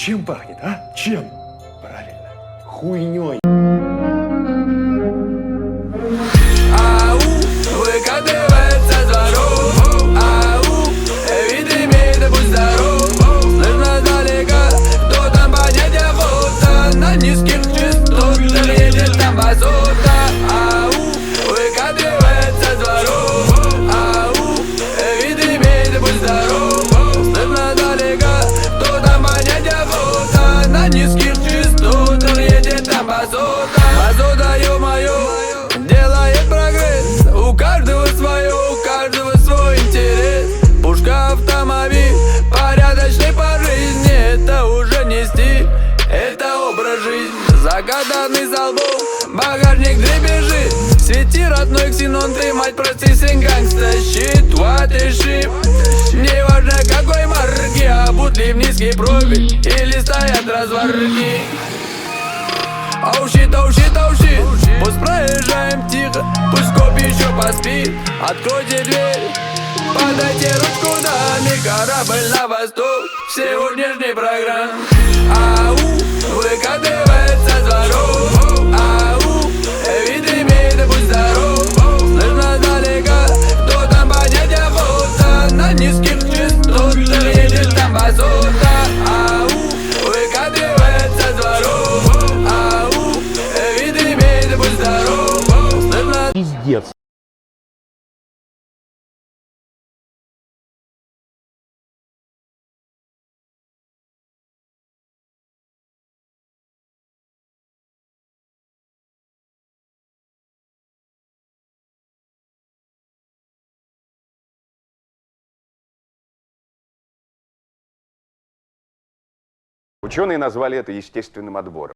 Чем пахнет, а? Чем? Правильно, хуйней. Выкатывается дворов. Вид имеет, будь здоров. Слышно далеко, кто там поднять охота. На низких частотах едет там басота. Выкатывается дворов. Вид имеет, будь здоров. Слышно далеко, кто там поднять охота. На низких частотах едет там басота. Басота, ё-моё, делает прогресс. У каждого свое, у каждого свой интерес. Пушка, автомобиль, порядочный по жизни. Это уже не стиль, это образ жизни. Загаданный залбов, багажник дребезжит. Свети, родной ксенон, ты, мать, прости, сын гангста. Щит, what и шип. Не важно какой марки, обут ли в низкий профиль или стоят развороты. Оу щит, оу щит, оу щит. Пусть проезжаем тихо, пусть коп еще поспит. Откройте дверь, подайте ручку, даме. Корабль на восток сегодняшней программы. Выкатывается дворов. Вид имеет, будь здоров. Слышно далеко, кто там поднять охота. На низких частотах едет там басота. Выкатывается дворов. Вид имеет, будь здоров. Слышно. Пиздец. Ученые назвали это естественным отбором.